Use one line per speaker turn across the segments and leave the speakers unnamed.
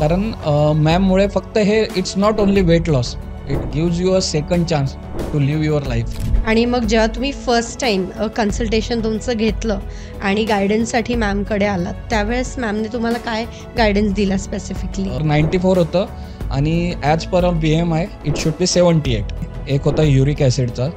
कारण मॅममुळे फक्त हे it's not only weight loss, it gives you a second chance to live your life.
आणि मग जेव्हा तुम्ही फर्स्ट टाइम कन्सल्टेशन तुमचं घेतलं आणि गायडन्ससाठी मॅमकडे आलात, त्यावेळेस मॅमने तुम्हाला काय गायडन्स दिला स्पेसिफिकली?
94 होतं आणि as per BMI it should be 78. एक होता युरिक ॲसिडचा,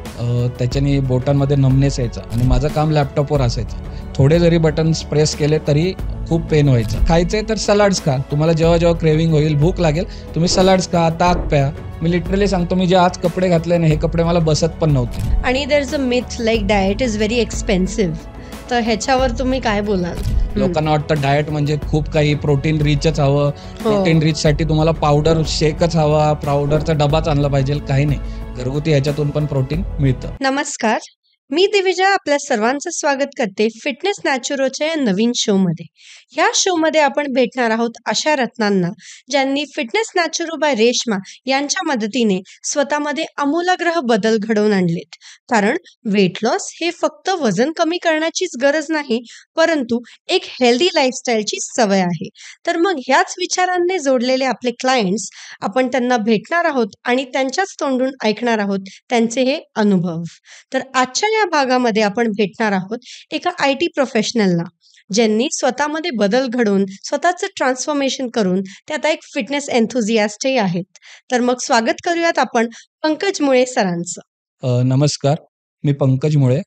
त्याच्याने बोटांमध्ये नमनेस यायचा आणि माझं काम लॅपटॉपवर असायचं. थोडे जरी बटन्स प्रेस केले तरी खूप पेन व्हायचं. खायचंय तर सलाड्स खा, तुम्हाला जेव्हा जेव्हा क्रेविंग होईल, भूक लागेल, तुम्ही सलाड्स खा, ताक प्या. मी लिटरली सांगतो, मी जे आज कपडे घातले ना, हे कपडे मला बसत पण नव्हते.
आणि there is a myth like diet is very expensive, तर ह्याच्यावर तुम्ही काय बोलाल?
लोकांना वाटतं डाएट म्हणजे खूप काही प्रोटीन रिचच हवं, प्रोटीन रिच साठी तुम्हाला पावडर शेकच हवा, पावडरचा डबाच आणला पाहिजे. काही नाही, घरगुती ह्याच्यातून पण प्रोटीन मिळतं.
नमस्कार, मी दिविजा आपल्या सर्वांचं स्वागत करते फिटनेस नॅचुरोच्या या नवीन शो मध्ये. ह्या शो मध्ये आपण भेटणार आहोत अशा रत्नांना ज्यांनी फिटनेस नॅचुरो बाय रेश्मा यांच्या मदतीने स्वतःमध्ये आमूलाग्र बदल घडवून आणलेत. कारण वेट लॉस हे फक्त वजन कमी करण्याचीच गरज नाही, परंतु एक हेल्दी लाईफस्टाईलची सवय आहे. तर मग ह्याच विचारांनी जोडलेले आपले क्लायंट्स, आपण त्यांना भेटणार आहोत आणि त्यांच्याच तोंडून ऐकणार आहोत त्यांचे हे अनुभव. तर आजच्या या भागामध्ये आपण भेटणार आहोत एका IT प्रोफेशनलला, ज्यांनी स्वतःमध्ये बदल घडवून स्वतःचं ट्रान्सफॉर्मेशन करून ते आता एक फिटनेस एन्थुझियास्टही आहेत. तर मग स्वागत करूयात आपण पंकज मुळे सरांचं.
नमस्कार, मी पंकज मुळे.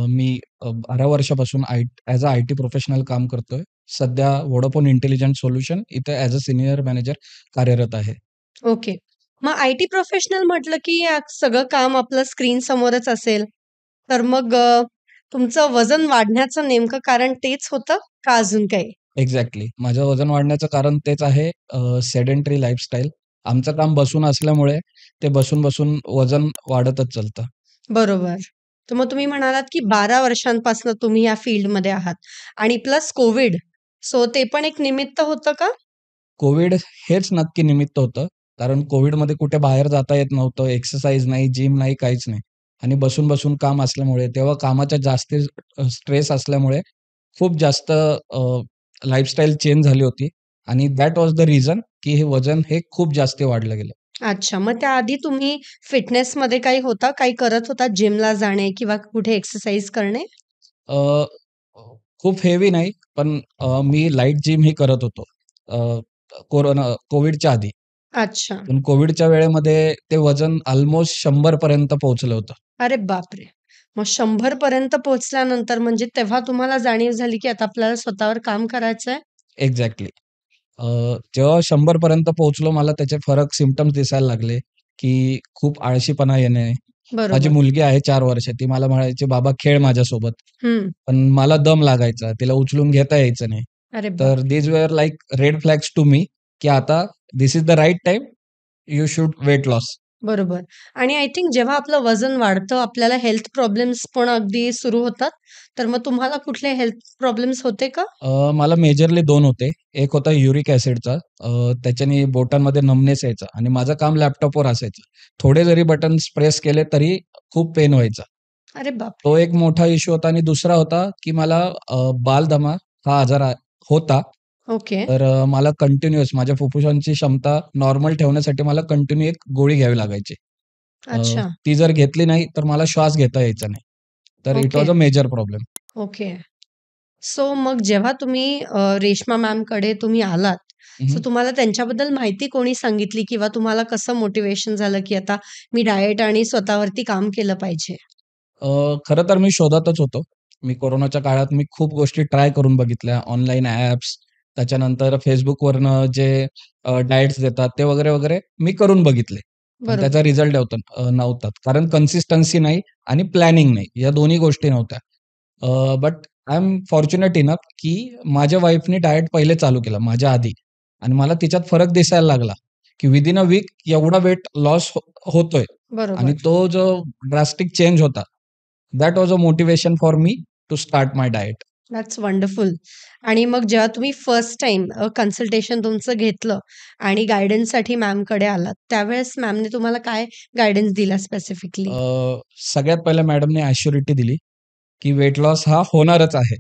मी 12 वर्षापासून ॲज अ IT प्रोफेशनल काम करतोय. सध्या व्होडाफोन इंटेलिजंट सोल्युशन इथे ॲज अ सिनियर मॅनेजर कार्यरत आहे.
ओके, मग IT प्रोफेशनल म्हटलं की सगळं काम आपलं स्क्रीन समोरच असेल, तर मग तुमचं वजन वाढण्याचं नेमकं कारण तेच होतं का अजून काही?
एक्झॅक्टली, माझं वजन वाढण्याचं कारण तेच आहे, सेडेंटरी लाईफस्टाईल. आमचं काम बसून असल्यामुळे ते बसून बसून वजन वाढतच चालतं.
बरोबर. तर मग तुम्ही म्हणालात की 12 वर्षांपासून तुम्ही या फील्डमध्ये आहात आणि प्लस कोविड, सो ते पण एक निमित्त होतं का?
कोविड हेच नक्की निमित्त होतं. कारण कोविडमध्ये कुठे बाहेर जाता येत नव्हतं, एक्सरसाइज नाही, जिम नाही, काहीच नाही. आणि बसून-बसून काम असल्यामुळे, तेव्हा कामाच्या जास्त स्ट्रेस असल्यामुळे खूप जास्त लाईफस्टाईल चेंज झाली होती आणि दॅट वॉज द रिझन की हे वजन हे खूप जास्त वाढलं गेलं.
अच्छा, मग त्याआधी तुम्ही फिटनेसमध्ये काही होता? काही करत होता? जिमला जाणे किंवा कुठे एक्सरसाइज करणे?
अ, खूप हेवी नाही, पण मी लाईट जिम ही करत होतो. कोविडच्या आधी.
अच्छा.
पण कोविडच्या वेळेमध्ये ते वजन अल्मोस्ट 100 पर्यंत पोहोचलं होतं.
अरे बापरे! मग 100 पर्यंत पोहोचल्यानंतर म्हणजे तेव्हा तुम्हाला जाणीव झाली की आता आपल्याला स्वतःवर काम करायचंय?
एक्झॅक्टली. जेव्हा 100 पर्यंत पोहोचलो, मला त्याचे फरक सिम्प्टम्स दिसायला लागले, की खूप आळशीपणा येणे. माझी
बरोबर.
मुलगी आहे 4 वर्षाची, ती मला म्हणायची, "बाबा खेळ माझ्यासोबत."
हं.
पण मला दम लागायचा, तिला उचलून घेता यायचं नाही.
अरे
तर
बापरे!
These were like red flags to me, की आता this is the right time, you should weight loss.
बरोबर. आणि आय थिंक जेव्हा आपलं वजन वाढतं, आपल्याला हेल्थ प्रॉब्लेम्स पण अगदी सुरू होतात. तर मग तुम्हाला कुठले हेल्थ प्रॉब्लेम्स होते का?
मला मेजरली 2 होते. एक होता युरिक ॲसिडचा, त्याच्याने बोटांमध्ये नमनेस यायचा आणि माझं काम लॅपटॉपवर असायचं. थोडे जरी बटन्स प्रेस केले तरी खूप पेन व्हायचा.
अरे बापरे!
तो एक मोठा इश्यू होता आणि दुसरा होता, की मला बालदमा हा आजार होता.
ओके.
तर मला कंटिन्युअस माझ्या फुफ्फुसांची क्षमता नॉर्मल ठेवण्यासाठी मला कंटिन्यू एक गोळी घ्यावी लागायची.
अच्छा.
ती जर घेतली नाही, तर मला श्वास घेता यायचा नाही. तर it
okay.
Was a major problem.
Okay. So मग जेव्हा तुम्ही रेश्मा मॅमकडे तुम्ही आलात, सो तुम्हाला त्यांच्याबद्दल माहिती कोणी सांगितली किंवा तुम्हाला कसं मोटिव्हेशन झालं, की आता मी डाएट आणि स्वतःवरती काम केलं पाहिजे?
खरं तर मी शोधातच होतो. मी कोरोनाच्या काळात मी खूप गोष्टी ट्राय करून बघितल्या. ऑनलाईन ॲप्स, त्याच्यानंतर Facebookवरनं जे डाएट्स देतात ते वगैरे, वगैरे मी करून बघितले. पण
बरोबर.
त्याचा रिझल्ट नव्हता. कारण कन्सिस्टन्सी नाही आणि प्लॅनिंग नाही. या दोन्ही गोष्टी नव्हत्या. But I am fortunate enough की माझ्या वाईफनी डाएट पहिले चालू केलं माझ्या आधी आणि मला त्याच्यात फरक दिसायला लागला, की विदिन अ वीक एवढा वेट लॉस होतोय आणि
बरोबर.
तो जो ड्रास्टिक चेंज होता, that was a motivation for me to start my diet.
That's wonderful. आणि मग जेव्हा तुम्ही फर्स्ट टाईम कन्सल्टेशन तुमचं घेतलं आणि गाईडन्ससाठी मॅमकडे आलात, त्यावेळेस मॅमने तुम्हाला काय गाईडन्स दिला स्पेसिफिकली?
सगळ्यात पहिल्या मॅडमने ॲश्युरिटी दिली, की वेट लॉस हा होणारच आहे.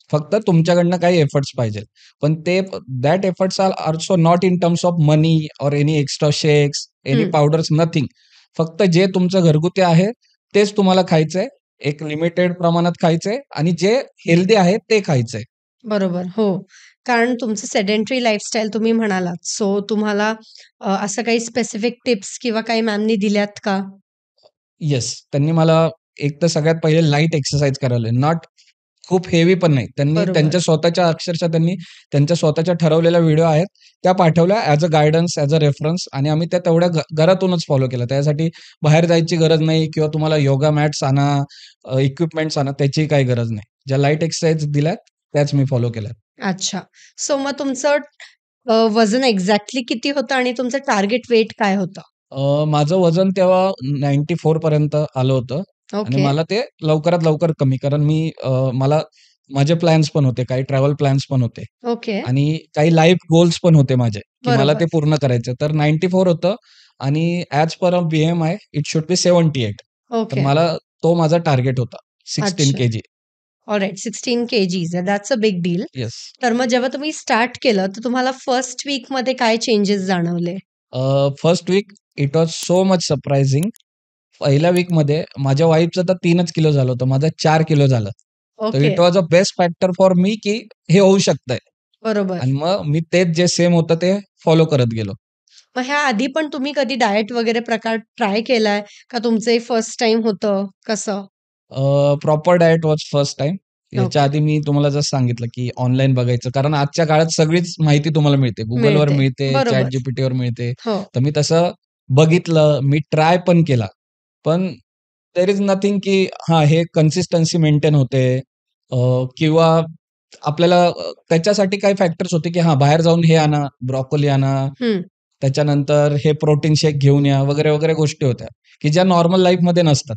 फक्त तुमच्याकडनं काही एफर्ट्स पाहिजे. पण ते that efforts are also not in terms of money or any extra shakes, any
hmm.
Powders, nothing. फक्त जे तुमचं घरगुती आहे तेच तुम्हाला खायचंय. एक लिमिटेड प्रमाणात खायचंय आणि जे हेल्दी आहे ते खायचंय.
बरोबर. हो. कारण तुमचं सेडेंटरी लाईफस्टाईल तुम्ही म्हणालात. सो तुम्हाला असं काही स्पेसिफिक टिप्स किंवा काही मॅमनी दिल्यात का?
येस. त्यांनी मला एक तर सगळ्यात पहिले लाईट एक्सरसाइज करायला, नॉट खूप हेवी पण नाही. त्यांनी
बरोबर.
त्यांच्या स्वतःच्या अक्षरशः त्यांनी त्यांच्या स्वतःच्या ठरवलेल्या व्हिडिओ आहेत, त्या पाठवल्या as a guidance, as a reference आणि आम्ही त्या तेवढ्या घरातूनच फॉलो केल्या. त्यासाठी बाहेर जायची गरज नाही किंवा तुम्हाला योगा मॅट्स आणा, इक्विपमेंट्स आणा, त्याचीही काही गरज नाही. ज्या लाईट एक्सरसाइज दिल्यात त्याच मी फॉलो केल्यात.
अच्छा. सो मग तुमचं वजन एक्झॅक्टली किती होतं आणि तुमचं टार्गेट वेट काय होतं?
माझं वजन तेव्हा 94 पर्यंत आलं होतं आणि
ओके.
मला ते लवकरात लवकर कमी, कारण मला माझे प्लॅन्स पण होते, काही ट्रॅव्हल प्लॅन्स पण होते
ओके.
आणि काही लाईफ गोल्स पण होते माझे, की मला ते
बरोबर.
पूर्ण करायचं. तर 94 होतं आणि as per BMI it should be 78. तर
ओके.
मला तो माझा टार्गेट होता. 16
अच्छा.
KG.
Alright. 16 KGs that's a big deal.
Yes.
तर मग जेव्हा तुम्ही स्टार्ट केलं, तर तुम्हाला फर्स्ट वीकमध्ये काय चेंजेस जाणवले?
First week it was so much surprising. पहिल्या वीकमध्ये माझ्या वाईफचं तर 3च किलो झालं होतं. माझं 4 किलो झालं. तर
okay.
It was a best factor for me, की हे होऊ शकतंय.
बरोबर.
आणि मग मी तेच जे सेम होतं ते फॉलो करत गेलो.
मग ह्या आधी पण तुम्ही कधी डाएट वगैरे प्रकार ट्राय केलाय? का तुमचं हे फर्स्ट टाईम होतं? कसं?
Proper diet was first time. याच्या
ओके.
आधी मी तुम्हाला जसं सांगितलं, की ऑनलाईन बघायचं. कारण आजच्या काळात सगळीच माहिती तुम्हाला मिळते. Googleवर
मिळते.
मिळते,
बरोबर.
ChatGPTवर मिळते.
हो.
तर मी तसं बघितलं, मी ट्राय पण केला. पण देअर इज नथिंग, की हां, हे कन्सिस्टन्सी मेंटेन होते, किंवा आपल्याला त्याच्यासाठी काही फॅक्टर्स होते, की हां, बाहेर जाऊन हे आणा, ब्रोकोली आणा,
हं.
त्याच्यानंतर हे प्रोटीन शेक घेऊन या, वगैरे, वगैरे गोष्टी होत्या, की ज्या नॉर्मल लाईफमध्ये नसतात.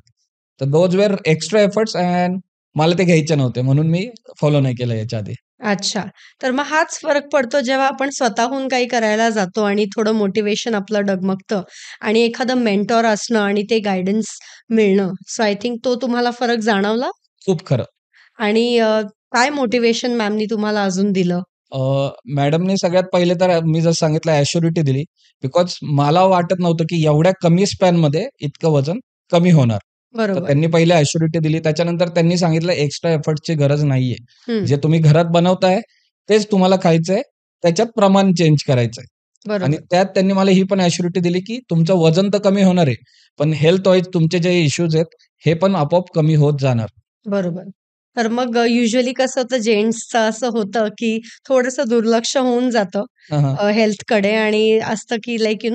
तर those were extra efforts and मला ते घ्यायचे नव्हते. म्हणून मी फॉलो नाही केलं याच्या आधी.
अच्छा. तर मग हाच फरक पडतो जेव्हा आपण स्वतःहून काही करायला जातो आणि थोडं मोटिव्हेशन आपलं डगमगतं आणि एखादं मेंटॉर असणं आणि ते गाईडन्स मिळणं. सो आय थिंक तो तुम्हाला फरक जाणवला?
खूप खरं.
आणि काय मोटिव्हेशन मॅमनी तुम्हाला अजून दिलं?
मॅडमनी सगळ्यात पहिले तर मी जसं सांगितलं ॲश्युरिटी दिली. बिकॉज मला वाटत नव्हतं, की एवढ्या कमी स्पॅनमध्ये इतकं वजन कमी होणार. तर
बरोबर.
त्यांनी पहिले ॲश्युरिटी दिली. त्याच्यानंतर त्यांनी सांगितलं एक्स्ट्रा एफर्ट्सची गरज नाहीये.
हं.
जे तुम्ही घरात बनवताय तेच तुम्हाला खायचंय. त्याच्यात प्रमाण चेंज करायचंय. आणि
बरोबर.
त्यात त्यांनी मला ही पण ॲश्युरिटी दिली, की तुमचं वजन तर कमी होणार आहे. पण हेल्थ वाईज तुमचे जे इश्यूज आहेत, हे पण आपोआप कमी होत जाणार.
बरोबर. तर मग युजुअली कसं होतं जेंट्सचं असं होतं, की थोडंसं दुर्लक्ष होऊन जातं
हां, हां.
हेल्थकडे आणि असतं की लाइक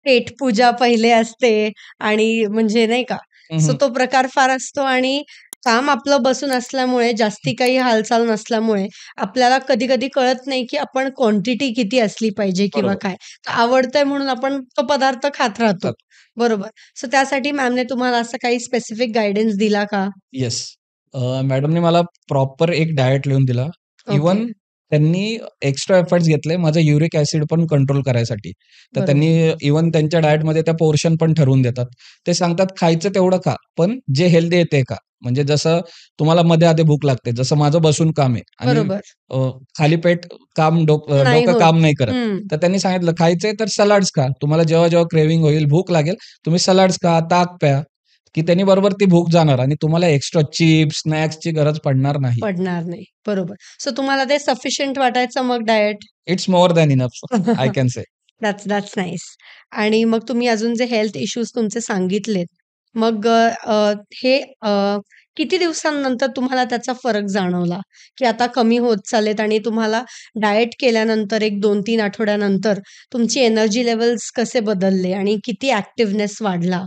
पेटपूजा पहिले असते आणि म्हणजे नाही का,
हं,
सो
हं.
तो प्रकार फार असतो आणि काम आपलं बसून असल्यामुळे जास्ती काही हालचाल नसल्यामुळे आपल्याला कधी-कधी कळत नाही, की आपण क्वांटिटी किती असली पाहिजे किंवा
बरोबर.
काय. तर आवडतंय म्हणून आपण तो पदार्थ खात राहतो. बरोबर. सो त्यासाठी मॅमने तुम्हाला असं काही स्पेसिफिक गाईडन्स दिला का?
येस. मॅडमनी मला प्रॉपर एक डायट लिहून दिला.
ओके.
इव्हन त्यांनी एक्स्ट्रा एफर्ट्स घेतले माझं युरिक ॲसिड पण कंट्रोल करायसाठी. तर त्यांनी
बरोबर.
इव्हन त्यांच्या डायटमध्ये त्या पोर्शन पण ठरवून देतात. ते सांगतात खायचं तेवढं खा, पण जे हेल्दी आहे ते खा. म्हणजे जसं तुम्हाला मध्ये-अधे भूक लागते, जसं माझं बसून काम आहे आणि
बरोबर.
अ, खाली पेट
नाही
डोकं
होत.
काम नाही करत.
हं.
तर त्यांनी सांगितलं खायचंय तर सलाड्स खा. तुम्हाला जेव्हा-जेव्हा क्रेव्हिंग होईल, भूक लागेल, तुम्ही सलाड्स खा, ताक प्या. की त्यांनी बरोबर ती भूक जाणार आणि तुम्हाला एक्स्ट्रा चिप्स, स्नॅक्सची गरज पडणार नाही.
पडणार नाही. बरोबर. सो तुम्हाला ते सफिशियंट वाटायचं मग diet?
It's more than enough I can say.
That's nice. आणि मग तुम्ही अजून जे हेल्थ इश्यूज तुमचे सांगितलेत, मग हे किती दिवसांनंतर तुम्हाला त्याचा फरक जाणवला? की आता कमी होत चाललेत आणि तुम्हाला डायट केल्यानंतर एक 2-3 आठवड्यानंतर तुमची एनर्जी लेव्हल्स कसे बदलले आणि किती ॲक्टिव्हनेस वाढला?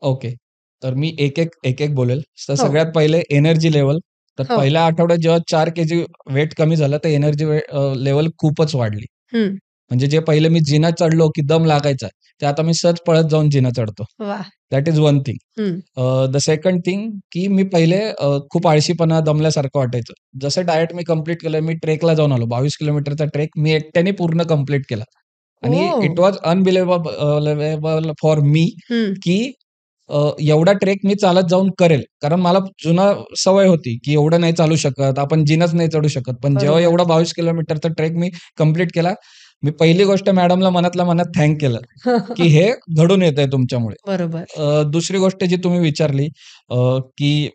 ओके. तर मी एक-एक बोलेल. तर
हो,
सगळ्यात पहिले एनर्जी लेव्हल. तर
हो.
पहिल्या आठवड्यात जेव्हा 4 केजी वेट कमी झालं, तर एनर्जी लेव्हल खूपच वाढली.
हं.
म्हणजे जे पहिले मी जिना चढलो की दम लागायचा, ते आता मी सहज पळत जाऊन जिना चढतो.
वाह!
That is one thing.
हं.
द सेकंड थिंग, की मी पहिले खूप आळशीपणा, दमल्यासारखं वाटायचं. जसं डायट मी कंप्लीट केलं, मी ट्रेकला जाऊन आलो. 22 किलोमीटरचा ट्रेक मी एकट्याने पूर्ण कंप्लीट केला. आणि
oh!
It was unbelievable for me,
hmm.
की एवढा ट्रेक मी चालत जाऊन करेल. कारण मला जुना सवय होती, की एवढं नाही चालू शकत, आपण जिनाच नाही चढू शकत. पण जेव्हा
बरोबर.
एवढा 22 किलोमीटरचा ट्रेक मी कंप्लीट केला, मी पहिली गोष्ट मॅडमला मनातल्या मनात थँक केलं, की हे घडून येतंय तुमच्यामुळे.
बरोबर.
दुसरी गोष्ट जी तुम्ही विचारली, की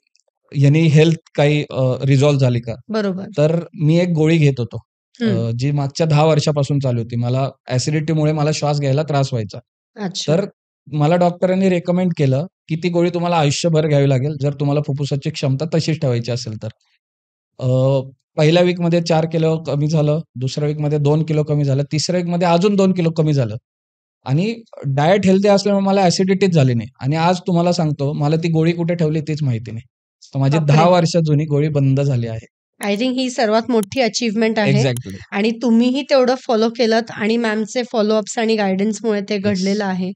ह्यानी हेल्थ काही रिझॉल्व्ह झाली का?
बरोबर.
तर मी एक गोळी घेत होतो,
हं.
जी मागच्या 10 वर्षापासून चालू होती. मला ॲसिडिटीमुळे मला श्वास घ्यायला त्रास व्हायचा.
अच्छा.
तर मला डॉक्टरांनी रेकमेंड केलं, की ती गोळी तुम्हाला आयुष्यभर घ्यावी लागेल, जर तुम्हाला फुफ्फुसाची क्षमता तशीच ठेवायची असेल तर. अ, पहिल्या वीकमध्ये 4 किलो कमी झालं, दुसऱ्या वीकमध्ये 2 किलो कमी झालं, तिसऱ्या वीकमध्ये अजून 2 किलो कमी झालं आणि डायट हेल्दी असल्यामुळे मला ॲसिडिटीच झाली नाही आणि आज तुम्हाला सांगतो, मला ती गोळी कुठे ठेवली तीच माहिती नाही. तर माझी 10
बापरे!
वर्ष जुनी गोळी बंद झाली आहे.
आय थिंक ही सर्वात मोठी अचीव्हमेंट आहे
एक्झॅक्टली.
आणि तुम्हीही तेवढं फॉलो केलत आणि मॅमचे फॉलोअप्स आणि गाईडन्समुळे ते
येस.
घडलेलं आहे.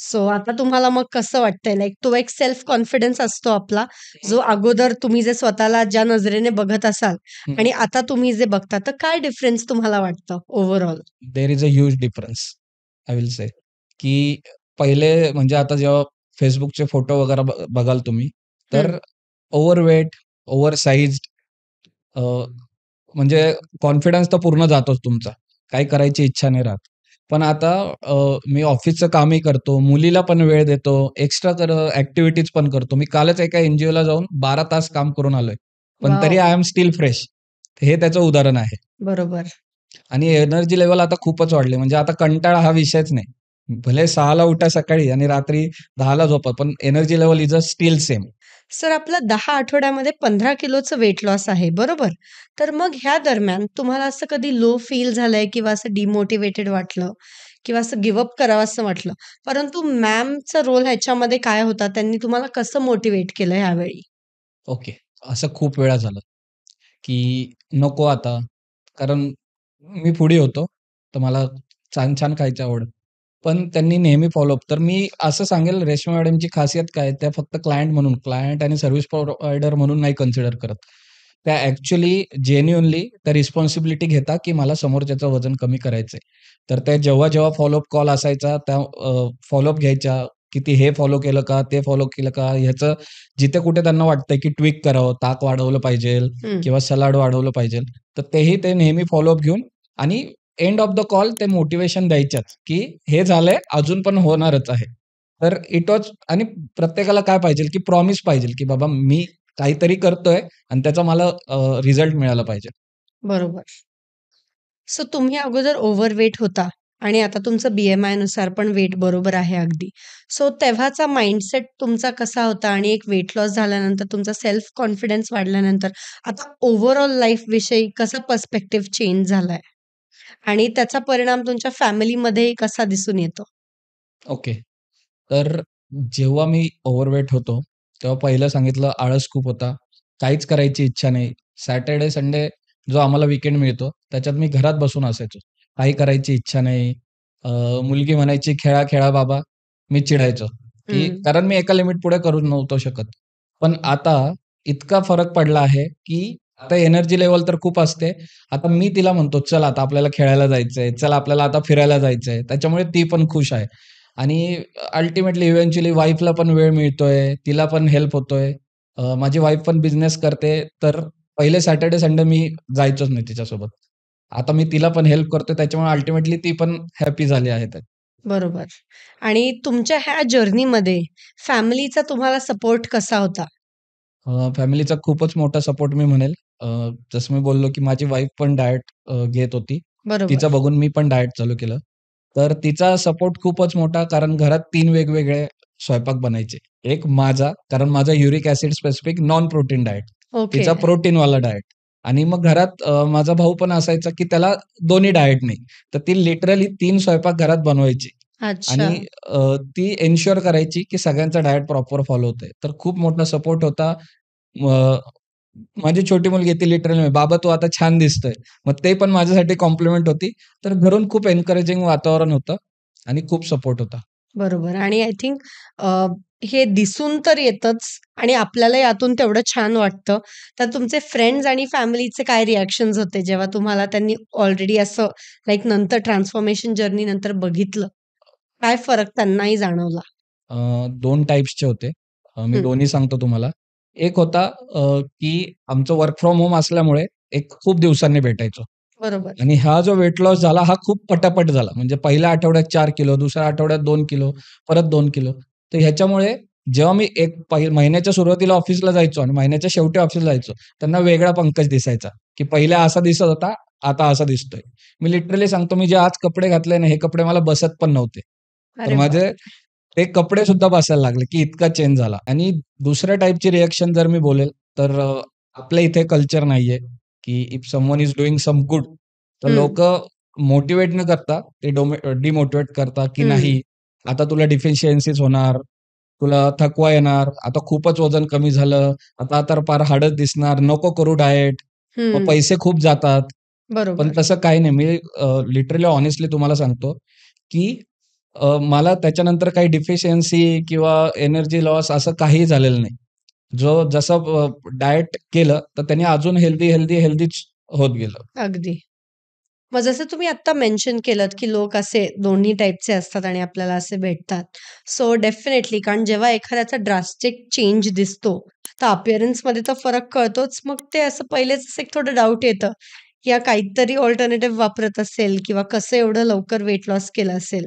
सो आता तुम्हाला मग कसं वाटतंय? लाइक तो एक सेल्फ कॉन्फिडन्स असतो आपला, जो अगोदर तुम्ही जे स्वतःला ज्या नजरेने बघत असाल आणि आता तुम्ही जे बघता, तर काय डिफरन्स तुम्हाला वाटतं overall?
There is a huge difference. I will say, की पहिले म्हणजे आता जेव्हा Facebookचे फोटो वगैरे बघाल तुम्ही, तर
हं.
ओव्हरवेट, ओव्हरसाइज्ड, म्हणजे कॉन्फिडन्स तर पूर्ण जातोच तुमचा. काही करायची इच्छा नाही राहत. पण आता मी ऑफिसचं कामही करतो, मुलीला पण वेळ देतो, एक्स्ट्रा ॲक्टिव्हिटीज पण करतो. मी कालच एका एन-जी-ओला जाऊन 12 तास काम करून आलोय. पण तरी
wow!
I am still fresh. हे त्याचं उदाहरण आहे.
बरोबर.
आणि एनर्जी लेव्हल आता खूपच वाढली. म्हणजे आता कंटाळा हा विषयच नाही. भले 6:00ला उठा सकाळी आणि रात्री 10:00ला झोपा, पण energy level is a still same.
Sir आपलं 10 आठवड्यामध्ये 15 किलोचं वेट लॉस आहे, बरोबर? तर मग ह्या दरम्यान तुम्हाला असं कधी लो फील झालंय किंवा असं डिमोटिव्हेटेड वाटलं किंवा असं गिव्ह करावंसं वाटलं. परंतु मॅमचा रोल ह्याच्यामध्ये काय होता? त्यांनी तुम्हाला कसं मोटिव्हेट केलं ह्यावेळी?
ओके. असं खूप वेळा झालं, की नको आता. कारण मी फूडी होतो. तर मला छान-छान खायची आवड. पण त्यांनी नेहमी फॉलोअप. तर मी असं सांगेल रेश्मा मॅडमची खासियत काय आहे, त्या फक्त क्लायंट आणि सर्व्हिस प्रोव्हायडर म्हणून नाही कन्सिडर करत. त्या ॲक्चुअली जेन्युइनली त्या रिस्पॉन्सिबिलिटी घेतात, की मला समोरच्याचं वजन कमी करायचंय. तर त्या जेव्हा फॉलोअप कॉल असायचा, त्या फॉलोअप घ्यायच्या, की ते हे फॉलो केलं का? ते फॉलो केलं का? ह्याचं जिथे कुठे त्यांना वाटतंय, की ट्विक करावं, ताक वाढवलं पाहिजेल
हं.
किंवा सलाड वाढवलं पाहिजेल. तर तेही ते नेहमी फॉलोअप घेऊन आणि एंड ऑफ द कॉल ते मोटिव्हेशन द्यायच्याच, की हे झालंय, अजून पण होणारच आहे. तर इट वॉज आणि प्रत्येकाला काय पाहिजे, की प्रॉमिस पाहिजे, की बाबा मी काहीतरी करतोय आणि त्याचा मला रिझल्ट मिळाला पाहिजे.
बरोबर. सो तुम्ही अगोदर ओव्हरवेट होता आणि आता तुमचं बी-एम-आय नुसार पण वेट बरोबर आहे अगदी. सो तेव्हाचा माइंडसेट तुमचा कसा होता आणि एक वेट लॉस झाल्यानंतर तुमचा सेल्फ कॉन्फिडन्स वाढल्यानंतर आता ओव्हरऑल लाईफविषयी कसा पर्स्पेक्टिव्ह चेंज झालाय? आणि त्याचा परिणाम तुमच्या फॅमिलीमध्येही कसा दिसून येतो?
ओके. तर जेव्हा मी ओव्हरवेट होतो, तेव्हा पहिलं सांगितलं आळस खूप होता. काहीच करायची इच्छा नाही. सॅटर्डे, संडे जो आम्हाला वीकेंड मिळतो, त्याच्यात मी घरात बसून असायचो. काही करायची इच्छा नाही. अ, मुलगी म्हणायची, "खेळा, खेळा बाबा." मी चिडायचो, की
हं.
कारण मी एका लिमिट पुढे करू नव्हतो शकत. पण आता इतका फरक पडला आहे, की आता एनर्जी लेव्हल तर खूप असते. आता मी तिला म्हणतो, "चल आता आपल्याला खेळायला जायचंय. चल आपल्याला आता फिरायला जायचंय." त्याच्यामुळे ती पण खुश आहे. आणि अल्टिमेटली इव्हेंच्युअली वाईफला पण वेळ मिळतोय, तिला पण हेल्प होतोय. माझी वाईफ पण बिझनेस करते, तर पहिले सॅटर्डे, संडे मी जायचोच नाही तिच्यासोबत. आता मी तिला पण हेल्प करतोय, त्याच्यामुळे अल्टिमेटली ती पण हॅपी झाली आहे त्यात.
बरोबर. आणि तुमच्या ह्या जर्नीमध्ये फॅमिलीचा तुम्हाला सपोर्ट कसा होता?
फॅमिलीचा खूपच मोठा सपोर्ट मी म्हणेल. अ, जसं मी बोललो, की माझी वाईफ पण डाएट घेत होती.
बरोबर.
तिचं बघून मी पण डाएट चालू केलं. तर तिचा सपोर्ट खूपच मोठा कारण घरात 3 वेगवेगळे स्वयंपाक बनायचे. एक माझा, कारण माझा uric acid specific non protein diet.
Okay.
तिचा प्रोटीनवाला डाएट आणि मग घरात माझा भाऊ पण असायचा, की त्याला दोन्ही डाएट नाही. तर ती लिटरली 3 स्वयंपाक घरात बनवायची
अच्छा.
आणि ती एन्शुअर करायची, की सगळ्यांचा डाएट प्रॉपर फॉलो होतंय. तर खूप मोठा सपोर्ट होता. अ, माझी छोटी मुलगी ती लिटरली, "बाबा तू आता छान दिसतोय." मग ते पण माझ्यासाठी कॉम्प्लिमेंट होती. तर घरून खूप एन्करेजिंग वातावरण होतं आणि खूप सपोर्ट होता.
बरोबर आणि आय थिंक हे दिसून तर येतच आणि आपल्याला यातून तेवढं छान वाटतं. तर तुमचे फ्रेंड्स आणि फॅमिलीचे काय रिएक्शन्स होते जेव्हा तुम्हाला त्यांनी ऑलरेडी असं लाइक नंतर ट्रान्सफॉर्मेशन जर्नी नंतर बघितलं? काय फरक त्यांनाही जाणवला?
2 टाइप्सचे होते. मी
हं.
दोन्ही सांगतो तुम्हाला. एक होता की आमचं वर्क फ्रॉम होम असल्यामुळे एक खूप दिवसांनी भेटायचो
बरोबर.
आणि हा जो वेट लॉस झाला हा खूप पटापट झाला. म्हणजे पहिल्या आठवड्यात 4 किलो, दुसऱ्या आठवड्यात 2 किलो, परत 2 किलो. तर ह्याच्यामुळे जेव्हा मी महिन्याच्या सुरुवातीला ऑफिसला जायचो आणि महिन्याच्या शेवटी ऑफिसला जायचो, त्यांना वेगळा पंकज दिसायचा, की पहिला असा दिसत होता, आता असा दिसतोय. मी लिटरली सांगतो, मी जे आज कपडे घातले ना, हे कपडे मला बसत पण नव्हते. तर
अरे
माझे
बापरे!
ते कपडे सुद्धा बसायला लागले, की इतका चेंज झाला. आणि दुसऱ्या टाइपची रिएक्शन जर मी बोलेल, तर आपल्या इथे कल्चर नाहीये, की if someone is doing some good, तर
हं,
लोकं मोटिव्हेट न करता ते डिमोटिव्हेट करतात, की
हं,
नाही आता तुला डिफिशियन्सीज होणार, तुला थकवा येणार, आता खूपच वजन कमी झालं, आता तर फार हाडच दिसणार, नको करू डाएट, मग
हं.
पैसे खूप जातात. पण
बरोबर.
तसं काही नाही. मी लिटरली हॉनेस्टली तुम्हाला सांगतो, की मला त्याच्यानंतर काही डिफिशियन्सी किंवा एनर्जी लॉस असं काहीही झालेलं नाही. जसं डाएट केलं, तर त्याने अजून हेल्दीच होत गेलं.
अगदी. मग जसं तुम्ही आत्ता मेन्शन केलत, की लोक असे दोन्ही टाइपचे असतात आणि आपल्याला असे भेटतात. सो डेफिनेटली कारण जेव्हा एखाद्याचा ड्रास्टिक चेंज दिसतो, तर अपीअरन्समध्ये तर फरक कळतोच. मग ते असं पहिलेच असं एक थोडं डाऊट येतं, की हा काहीतरी अल्टरनेटिव्ह वापरत असेल किंवा कसं एवढं लवकर वेट लॉस केलं असेल.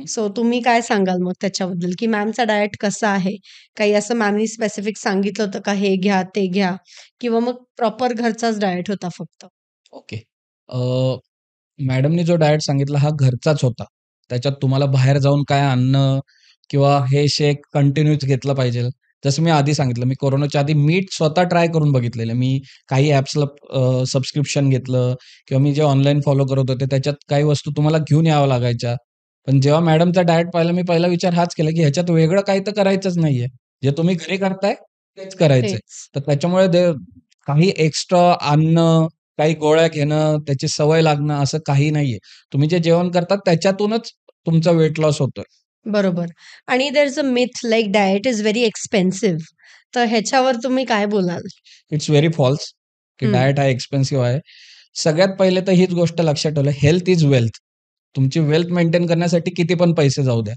सो तुम्ही काय सांगाल मग त्याच्याबद्दल, की मॅमचा डायट कसा आहे? काही असं मॅमनी स्पेसिफिक सांगितलं होतं का, हे घ्या, ते घ्या किंवा मग प्रॉपर घरचाच डायट होता फक्त?
ओके. मॅडमनी जो डाएट सांगितला हा घरचाच होता. त्याच्यात तुम्हाला बाहेर जाऊन काय आणणं किंवा हे शेक कंटिन्यूच घेतलं पाहिजे. जसं मी आधी सांगितलं, मी कोरोनाच्या आधी मीट स्वतः ट्राय करून बघितलेलं. मी काही ॲप्सला सबस्क्रिप्शन घेतलं किंवा मी जे ऑनलाईन फॉलो करत होते, त्याच्यात काही वस्तू तुम्हाला घेऊन याव्या लागायच्या. पण जेव्हा मॅडमचा डाएट पाहिला, मी पहिला विचार हाच केला, की ह्याच्यात वेगळं काही तर करायचंच नाहीये. जे तुम्ही घरी करताय तेच करायचंय.
तेच.
तर त्याच्यामुळे काही एक्स्ट्रा आणणं, काही गोळ्या घेणं, त्याची सवय लागणं असं काही नाहीये. तुम्ही जे जेवण करता त्याच्यातूनच तुमचा वेट लॉस होतोय.
बरोबर. आणि there is a myth like diet is very expensive. तर ह्याच्यावर तुम्ही काय बोलाल?
इट्स व्हेरी फॉल्स की
हं,
डायट हा एक्सपेन्सिव्ह आहे. सगळ्यात पहिले तर हीच गोष्ट लक्षात ठेवलं, हेल्थ इज वेल्थ. तुमची वेल्थ मेंटेन करण्यासाठी किती पण पैसे जाऊ द्या.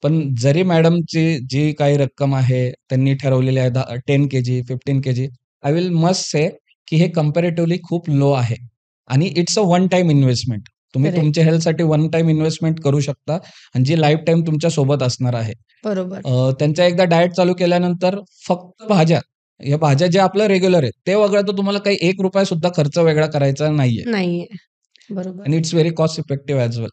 पण जरी मॅडमची जी काही रक्कम आहे, त्यांनी ठरवलेली आहे 10 KG, 15 KG. I will must से की हे कंपॅरेटिव्हली खूप लो आहे आणि it's a one time investment. तुम्ही
करेक्ट.
तुमच्या हेल्थसाठी वन टाईम इन्व्हेस्टमेंट करू शकता आणि जी लाईफटाईम तुमच्या सोबत असणार आहे.
बरोबर.
त्यांचा एकदा डाएट चालू केल्यानंतर फक्त भाज्या, या भाज्या जे आपलं रेग्युलर आहे, ते वगळता तुम्हाला काही ₹1 सुद्धा खर्च वेगळा करायचा नाहीये.
नाहीये. बरोबर.
आणि it's very cost effective as well.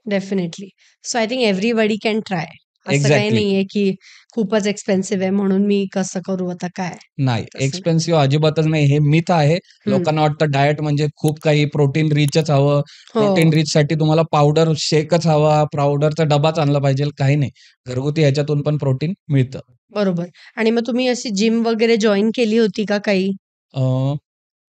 Definitely. So I think everybody can try. असं काही
एक्झॅक्टली.
नाहीये, की खूपच एक्सपेन्सिव्ह आहे म्हणून मी कसं करू आता काय?
नाही,
तसं नाही.
एक्सपेन्सिव्ह अजिबातच नाही. हे मिथ आहे.
हं.
लोकांना वाटतं डाएट म्हणजे खूप काही प्रोटीन रिचच हवं. प्रोटीन
हो.
रिचसाठी तुम्हाला पावडर शेकच हवा, पावडरचा डबाच आणला पाहिजे. काही नाही. घरगुती ह्याच्यातून पण प्रोटीन मिळतं.
बरोबर. आणि मग तुम्ही अशी जिम वगैरे जॉइन केली होती का काही?
अ,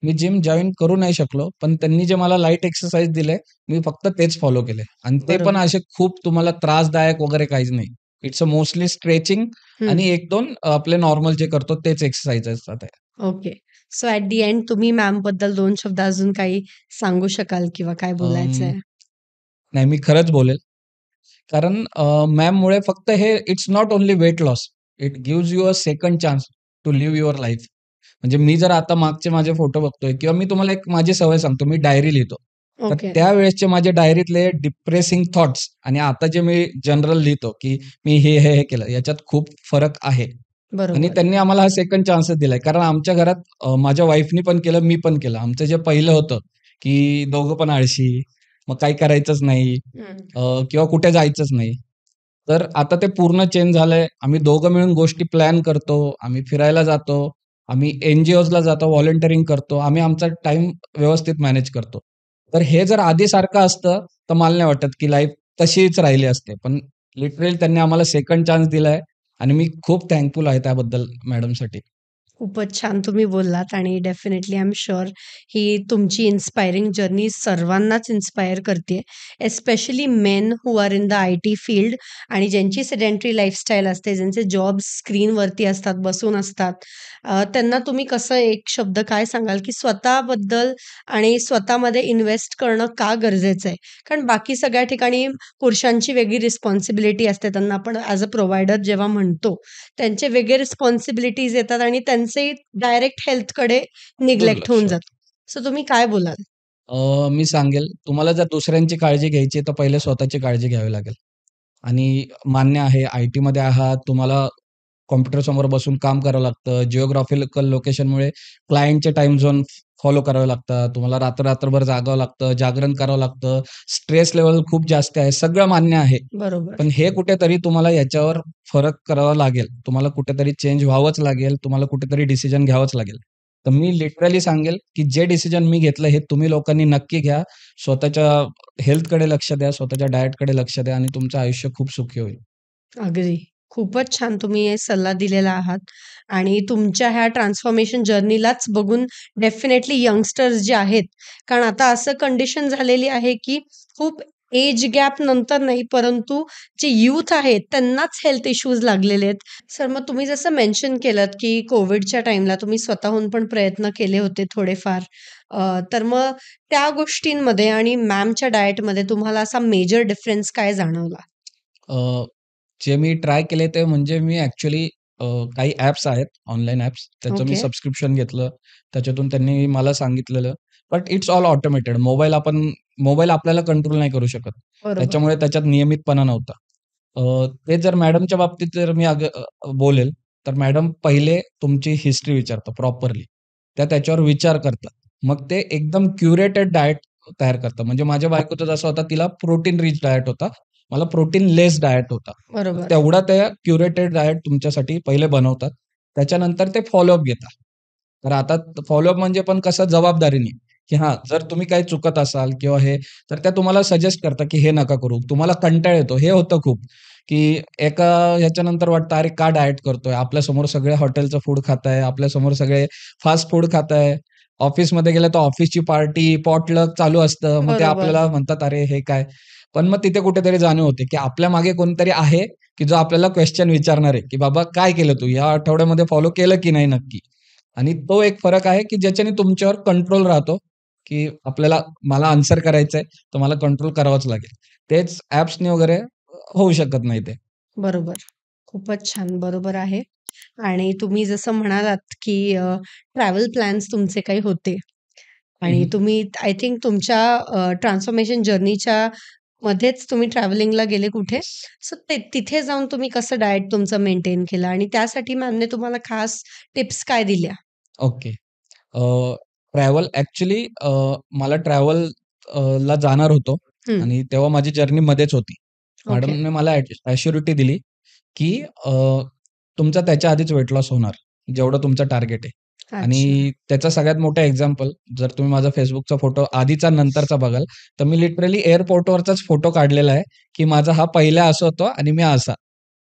मी जिम जॉइन करू नाही शकलो, पण त्यांनी जे मला लाईट एक्सरसाइज दिले, मी फक्त तेच फॉलो केले आणि ते पण
बरोबर.
असे खूप तुम्हाला त्रासदायक वगैरे काहीच नाही. इट्स अ मोस्टली स्ट्रेचिंग
हं.
आणि 1-2 आपले नॉर्मल जे करतो तेच एक्सरसाइज असतात.
Okay. So at the end तुम्ही मॅमबद्दल 2 शब्द अजून काही सांगू शकाल किंवा काय
अं,
बोलायचंय?
नाही, मी खरंच बोलेल. कारण मॅममुळे फक्त हे it's not only weight loss. It gives you a second chance to live your life. म्हणजे मी जर आता मागचे माझे फोटो बघतोय किंवा मी तुम्हाला एक माझी सवय सांगतो, मी डायरी लिहितो. तर
ओके.
त्यावेळेसचे माझे डायरीतले डिप्रेसिंग थॉट्स आणि आता जे मी जनरल लिहितो, की मी हे केलं, याच्यात खूप फरक आहे. आणि
बरोबर.
त्यांनी आम्हाला हा सेकंड चान्सच दिलाय. कारण आमच्या घरात माझ्या वाईफनी पण केलं, मी पण केलं. आमचं जे पहिलं होतं, की दोघं पण आळशी, मग काही करायचंच नाही
हं.
अ, किंवा कुठे जायचंच नाही. तर आता ते पूर्ण चेंज झालंय. आम्ही दोघं मिळून गोष्टी प्लॅन करतो. आम्ही फिरायला जातो. आम्ही एन-जी-ओजला जातो, व्हॉलंटिअरिंग करतो. आम्ही आमचा टाईम व्यवस्थित मॅनेज करतो. तर हे जर आधीसारखं असतं, तर मला नाही वाटत, की लाईफ तशीच राहिली असते. पण लिटरली त्यांनी आम्हाला सेकंड चान्स दिलाय आणि मी खूप थँकफुल आहे त्याबद्दल मॅडमसाठी.
खूपच छान तुम्ही बोललात आणि डेफिनेटली आय एम शुअर ही तुमची इन्स्पायरिंग जर्नी सर्वांनाच इन्स्पायर करते, especially main who are in the I T field आणि ज्यांची सेडेंटरी लाईफस्टाईल असते, ज्यांचे जॉब स्क्रीनवरती असतात, बसून असतात. त्यांना तुम्ही कसं एक शब्द काय सांगाल, की स्वतःबद्दल आणि स्वतःमध्ये इन्व्हेस्ट करणं का गरजेचं आहे? कारण बाकी सगळ्या ठिकाणी पुरुषांची वेगळी रिस्पॉन्सिबिलिटी असते. त्यांना आपण ॲज अ प्रोव्हायडर जेव्हा म्हणतो, त्यांचे वेगळे रिस्पॉन्सिबिलिटीज येतात आणि त्यांचे डायरेक्ट हेल्थकडे निग्लेक्ट
दुर्लक्ष
होऊन
होतं.
जातं. सो तुम्ही काय बोलाल?
मी सांगेल तुम्हाला जर दुसऱ्यांची काळजी घ्यायची तर पहिले स्वतःची काळजी घ्यावी लागेल. आणि मान्य आहे आय-टीमध्ये आहात, तुम्हाला कॉम्प्युटर समोर बसून काम करावं लागतं. जिओग्राफिकल लोकेशनमुळे क्लायंटचे टाईम झोन फॉलो करावे लागतात. तुम्हाला रात्र-रात्रभर जागावं लागतं, जागरण करावं लागतं. स्ट्रेस लेव्हल खूप जास्त आहे. सगळं मान्य आहे.
बरोबर.
पण हे कुठेतरी तुम्हाला याच्यावर फरक करावा लागेल. तुम्हाला कुठेतरी चेंज व्हावंच लागेल. तुम्हाला कुठेतरी डिसिजन घ्यावंच लागेल. तर मी लिटरली सांगेल, की जे डिसिजन मी घेतलं हे तुम्ही लोकांनी नक्की घ्या. स्वतःच्या हेल्थकडे लक्ष द्या, स्वतःच्या डाएटकडे लक्ष द्या आणि तुमचं आयुष्य खूप सुखी होईल.
अगदी. खूपच छान तुम्ही हे सल्ला दिलेला आहात आणि तुमच्या ह्या ट्रान्सफॉर्मेशन जर्नीलाच बघून डेफिनेटली यंगस्टर्स जे आहेत, कारण आता असं कंडिशन झालेली आहे, की खूप एज गॅप नंतर नाही, परंतु जे यूथ आहेत त्यांनाच हेल्थ इश्यूज लागलेले आहेत. सर मग तुम्ही जसं मेन्शन केलत, की कोविडच्या टाईमला तुम्ही स्वतःहून पण प्रयत्न केले होते थोडेफार. तर मग त्या गोष्टींमध्ये आणि मॅमच्या डाएटमध्ये तुम्हाला असा मेजर डिफरन्स काय जाणवला?
अ, जे मी ट्राय केले ते म्हणजे मी ॲक्चुअली काही ॲप्स आहेत, ऑनलाईन ॲप्स, त्याचं मी
ओके.
सबस्क्रिप्शन घेतलं. त्याच्यातून त्यांनी मला सांगितलेलं, but it's all automated. Mobile आपल्याला कंट्रोल नाही करू शकत.
बरोबर.
त्याच्यामुळे त्याच्यात नियमितपणा नव्हता. ते जर मॅडमच्या बाबतीत जर मी बोलेल, तर मॅडम पहिले तुमची हिस्ट्री विचारतात प्रॉपरली. त्या त्याच्यावर विचार करतात. मग ते एकदम क्युरेटेड डायट तयार करतात. म्हणजे माझ्या बायकोचं जसं होतं, तिला प्रोटीन रिच डायट होता. मला प्रोटीन लेस डायट होता. तर
बरोबर.
तेवढा त्या क्युरेटेड डायट तुमच्यासाठी पहिले बनवतात. त्याच्यानंतर ते फॉलोअप घेतात. तर आता फॉलोअप म्हणजे पण कसं जबाबदारीने, की हां, जर तुम्ही काही चुकत असाल किंवा हे, तर त्या तुम्हाला सजेस्ट करतात, की हे नका करू. तुम्हाला कंटाळा येतो. हे होतं खूप, की एका ह्याच्यानंतर वाटतं, "अरे का डायट करतोय? आपल्यासमोर सगळे हॉटेलचं फूड खाताय. आपल्यासमोर सगळे फास्ट फूड खाताय. ऑफिसमध्ये गेलं तर ऑफिसची पार्टी, पॉटलक चालू असतं. मग ते
बरोबर.
आपल्याला म्हणतात, "अरे हे काय?" पण मग तिथे कुठेतरी जाणीव होते, की आपल्या मागे कोणीतरी आहे, की जो आपल्याला क्वेश्चन विचारणार आहे, की "बाबा काय केलं तू? या आठवड्यामध्ये फॉलो केलं की नाही नक्की?" आणि तो एक फरक आहे, की ज्याच्याने तुमच्यावर कंट्रोल राहतो, की मला आन्सर करायचंय, तर मला कंट्रोल करावंच लागेल. तेच ॲप्सनी वगैरे होऊ शकत नाही ते.
बरोबर. खूपच छान. बरोबर आहे. आणि तुम्ही जसं म्हणालात, की ट्रॅव्हल प्लॅन्स तुमचे काही होते
हं,
आणि
हं.
तुम्ही आय थिंक तुमच्या ट्रान्सफॉर्मेशन जर्नीच्या मध्येच तुम्ही ट्रॅव्हलिंगला गेले कुठे?
येस.
सो ते तिथे जाऊन तुम्ही कसं डाएट तुमचं मेंटेन केलं आणि त्यासाठी मॅमने तुम्हाला खास टिप्स काय दिल्या?
ओके. ट्रॅव्हल ॲक्चुअली मला ला जाणार होतो
हं.
आणि तेव्हा माझी जर्नी मध्येच होती.
ओके.
मॅडमने मला ॲश्युरिटी दिली, की तुमचा त्याच्या आधीच वेट लॉस होणार, जेवढं तुमचं टार्गेट आहे.
अच्छा.
आणि त्याचा सगळ्यात मोठा एक्झाम्पल जर तुम्ही माझा Facebookचा फोटो आधीचा नंतरचा बघाल, तर मी लिटरली एअरपोर्टवरचाच फोटो काढलेला आहे, की माझा हा पहिला असा होतो आणि मी असा.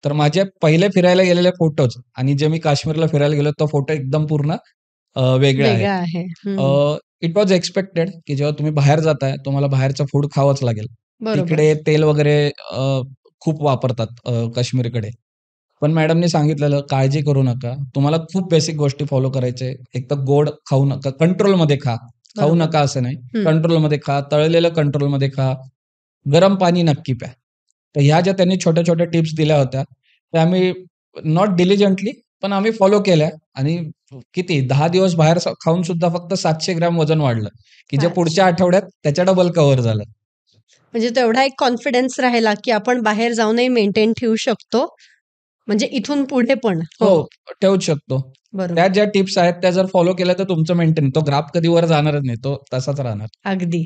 तर माझे पहिले फिरायला गेलेले फोटोज आणि जे मी काश्मीरला फिरायला गेलो, तो फोटो एकदम पूर्ण वेगळे आहेत.
वेगळं आहे.
अ,
हं.
इट वॉज एक्स्पेक्टेड, की जेव्हा तुम्ही बाहेर जाताय, तुम्हाला बाहेरचं फूड खावंच लागेल.
बरोबर.
तिकडे तेल वगैरे खूप वापरतात काश्मीरकडे. पण मॅडमनी सांगितलेलं, "काळजी करू नका. तुम्हाला खूप बेसिक गोष्टी फॉलो करायच्या आहे. एक तर गोड खाऊ नका. कंट्रोलमध्ये खा. खाऊ
बरोबर.
नका असं नाही.
हं.
कंट्रोलमध्ये खा. तळलेलं कंट्रोलमध्ये खा. गरम पाणी नक्की प्या." तर ह्या ज्या त्यांनी छोट्या-छोट्या टिप्स दिल्या होत्या, त्या आम्ही नॉट डिलिजंटली पण आम्ही फॉलो केल्या आणि किती 10 दिवस बाहेर खाऊन सुद्धा फक्त 700 ग्रॅम वजन वाढलं, की जे पुढच्या
अच्छा.
आठवड्यात त्याच्या डबल कव्हर झालं.
म्हणजे तेवढा एक कॉन्फिडन्स राहिला, की आपण बाहेर जाऊनही मेंटेन ठेवू शकतो. म्हणजे इथून पुढे पण.
हो,
हो.
ठेवूच शकतो. त्या
बरोबर.
ज्या टिप्स आहेत त्या जर फॉलो केल्या तर तुमचं मेंटेन तो ग्राफ कधी वर जाणारच नाही. तो तसाच राहणार.
अगदी.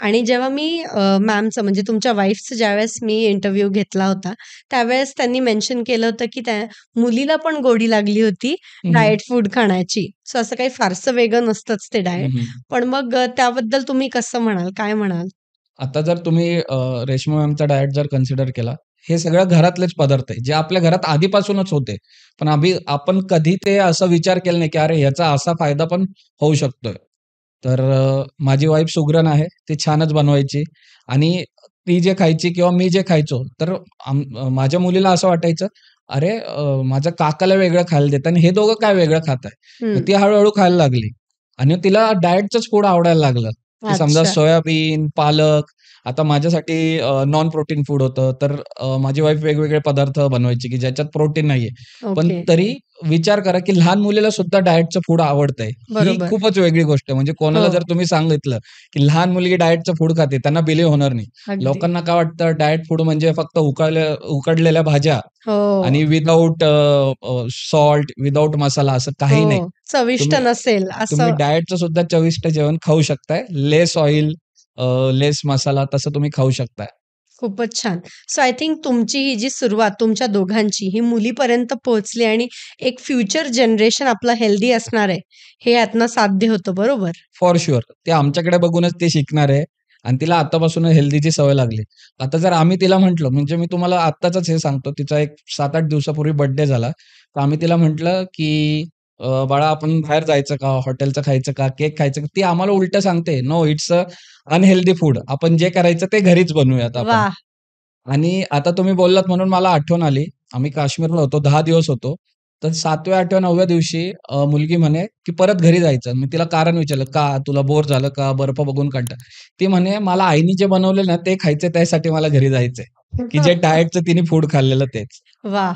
आणि जेव्हा मी मॅमचं म्हणजे तुमच्या वाईफचं ज्यावेळेस मी इंटरव्ह्यू घेतला होता, त्यावेळेस त्यांनी मेन्शन केलं होतं, की त्या मुलीला पण गोडी लागली होती
हं, हं.
डाएट फूड खाण्याची. सो असं काही फारसं वेगळं नसतंच ते डाएट.
हं, हं.
पण मग त्याबद्दल तुम्ही कसं म्हणाल? काय म्हणाल?
आता जर तुम्ही रेश्मा मॅमचा डायट जर कन्सिडर केला, हे सगळं घरातलेच पदार्थ आहे, जे आपल्या घरात आधीपासूनच होते. पण आपण कधी ते असा विचार केला नाही, की अरे ह्याचा असा फायदा पण होऊ शकतोय. तर माझी वाईफ सुगरण आहे. ती छानच बनवायची आणि ती जे खायची किंवा मी जे खायचो, तर माझ्या मुलीला असं वाटायचं, "अरे माझ्या काकाला वेगळं खायला देत आणि हे दोघं काय वेगळं खाताय?" मग
हं.
ती हळू खायला लागली आणि तिला डाएटचंच फूड आवडायला लागलं, की समजा
अच्छा.
सोयाबीन, पालक. आता माझ्यासाठी नॉन प्रोटीन फूड होतं, तर माझी वाईफ वेगवेगळे पदार्थ बनवायची, की ज्याच्यात प्रोटीन नाहीये. पण
ओके.
तरी विचार करा, की लहान मुलीला सुद्धा डाएटचं फूड आवडतंय. ही
बरोबर.
खूपच वेगळी गोष्ट आहे. म्हणजे कोणाला
हो.
जर तुम्ही सांगितलं, की लहान मुलगी डाएटचं फूड खाते, त्यांना बिलीव्ह होणार नाही.
अगदी.
लोकांना काय वाटतं डाएट फूड म्हणजे फक्त उकडलेल्या भाज्या
हो.
आणि विथआऊट सॉल्ट, विथआऊट मसाला असं काही नाही.
हो. चविष्ट
तुम्ही
नसेल
तुम्ही
असं.
डाएटचं सुद्धा चविष्ट जेवण खाऊ शकताय. लेस ऑइल, लेस मसाला तसं तुम्ही खाऊ शकताय.
खूपच छान. सो आय थिंक तुमची ही जी सुरुवात तुमच्या दोघांची ही मुलीपर्यंत पोहोचली आणि एक फ्युचर जनरेशन आपलं हेल्दी असणार आहे, हे यातनं साध्य होतं. बरोबर?
For sure. ते आमच्याकडे बघूनच ते शिकणार आहे आणि तिला आतापासूनच हेल्दीची सवय लागली. आता जर आम्ही तिला म्हटलं, म्हणजे मी तुम्हाला आत्ताचंच हे सांगतो, तिचा एक 7-8 दिवसापूर्वी बर्थडे झाला. तर आम्ही तिला म्हटलं, की "बाळा आपण बाहेर जायचं का? हॉटेलचं खायचं का? केक खायचं का?" ती आम्हाला उलटं सांगते, "नो, इट्स अनहेल्दी फूड. आपण जे करायचं ते घरीच बनवूयात आपण."
वाह!
आणि आता तुम्ही बोललात म्हणून मला आठवण आली. आम्ही काश्मीरला होतो, 10 दिवस होतो. तर 7व्या, 8व्या, 9व्या दिवशी मुलगी म्हणे, की परत घरी जायचं. मी तिला कारण विचारलं, "का? तुला बोर झालं का? बर्फ बघून कंटाळा." ती म्हणे, "मला आईनी जे बनवले ना, ते खायचंय त्यासाठी मला घरी जायचंय." की जे डाएटचं तिने फूड खाल्लेलं तेच.
वाह!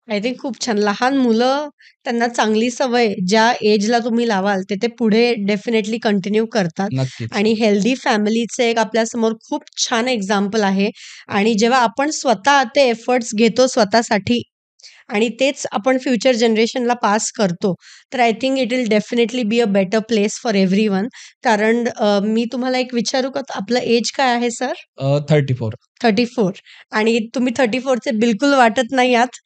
आय थिंक खूप छान. लहान मुलं त्यांना चांगली सवय ज्या एजला तुम्ही लावाल, ते पुढे डेफिनेटली कंटिन्यू करतात
नक्कीच.
आणि हेल्दी फॅमिलीचं एक आपल्यासमोर खूप छान एक्झाम्पल आहे आणि जेव्हा आपण स्वतः ते एफर्ट्स घेतो स्वतःसाठी आणि तेच आपण फ्युचर जनरेशनला पास करतो, तर I think it will definitely be a better place for everyone. कारण मी तुम्हाला एक विचारू का? आपलं एज काय आहे सर?
34.
34 आणि तुम्ही 34 चे बिलकुल वाटत नाही आहात.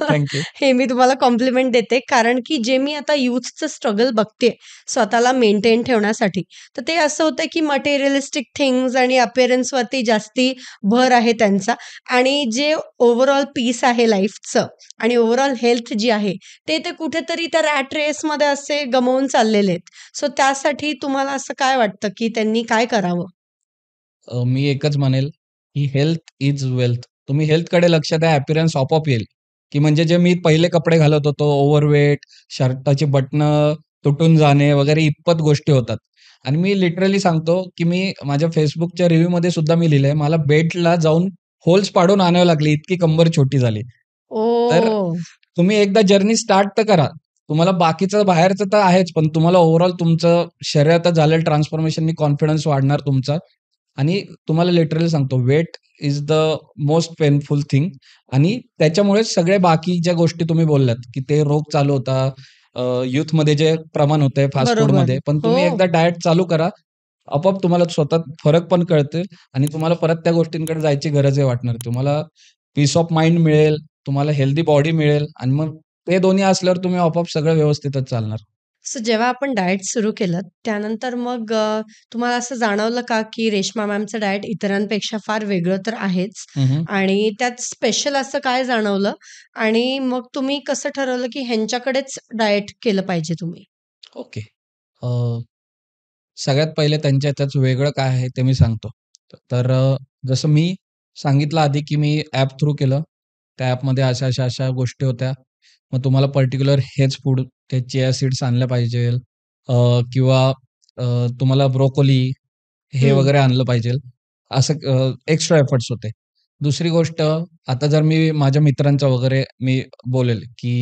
Thank you.
हे मी तुम्हाला कॉम्प्लिमेंट देते. कारण की जे मी आता यूथचं स्ट्रगल बघतेय स्वतःला मेंटेन ठेवण्यासाठी, तर ते असं होतं की मटेरियलिस्टिक थिंग्ज आणि अपीअरन्सवरती जास्ती भर आहे त्यांचा आणि जे ओव्हरऑल पीस आहे लाईफचं आणि ओव्हरऑल हेल्थ जी आहे, ते कुठेतरी त्या रॅट रेसमध्ये असे गमावून चाललेले आहेत. सो त्यासाठी तुम्हाला असं काय वाटतं की त्यांनी काय करावं?
मी एकच म्हणेल, की हेल्थ इज वेल्थ. तुम्ही हेल्थकडे लक्ष द्या, अपीअरन्स आपोआप येईल. की म्हणजे जे मी पहिले कपडे घालत होतो, ओव्हरवेट, शर्टाची बटणं तुटून जाणे वगैरे इतपत गोष्टी होतात. आणि मी लिटरली सांगतो, की मी माझ्या Facebookच्या रिव्ह्यूमध्ये सुद्धा मी लिहिलंय, मला बेल्टला जाऊन होल्स पाडून आणावी लागली, इतकी कंबर छोटी झाली. तर
ओह!
तुम्ही एकदा जर्नी स्टार्ट तर करा. तुम्हाला बाकीचं बाहेरचं तर आहेच, पण तुम्हाला ओव्हरऑल तुमचं शरीरात झालेलं ट्रान्सफॉर्मेशननी कॉन्फिडन्स वाढणार तुमचा. आणि तुम्हाला लिटरली सांगतो, weight is the most painful thing आणि त्याच्यामुळेच सगळे बाकी ज्या गोष्टी तुम्ही बोललात, की ते रोग चालू होता, यूथमध्ये जे प्रमाण होतंय फास्ट
बरोबर.
फूडमध्ये. पण
हो.
तुम्ही एकदा डाएट चालू करा, आपोआप तुम्हाला स्वतः फरक पण कळतील आणि तुम्हाला परत त्या गोष्टींकडे जायची गरजही वाटणार. तुम्हाला पीस ऑफ माइंड मिळेल, तुम्हाला हेल्दी बॉडी मिळेल आणि मग ते दोन्ही असल्यावर तुम्ही आपोआप सगळं व्यवस्थितच चालणार.
सो जेव्हा आपण डाएट सुरू केलं, त्यानंतर मग तुम्हाला असं जाणवलं का, की रेश्मा मॅमचं डाएट इतरांपेक्षा फार वेगळं तर आहेच
हं, हं.
आणि त्यात स्पेशल असं काय जाणवलं? आणि मग तुम्ही कसं ठरवलं, की ह्यांच्याकडेच डाएट केलं पाहिजे तुम्ही?
ओके. अ, सगळ्यात पहिले त्यांच्या ह्याच्यात वेगळं काय आहे ते मी सांगतो. तर जसं मी सांगितलं आधी, की मी ॲप थ्रू केलं. त्या ॲपमध्ये अशा गोष्टी होत्या. मग तुम्हाला पर्टिक्युलर हेच फूड, ते चिया सीड्स आणलं पाहिजे किंवा अ, तुम्हाला ब्रोकोली हे
हं.
वगैरे आणलं पाहिजे. असं एक्स्ट्रा एफर्ट्स होते. दुसरी गोष्ट, आता जर मी माझ्या मित्रांचं वगैरे मी बोलेल, की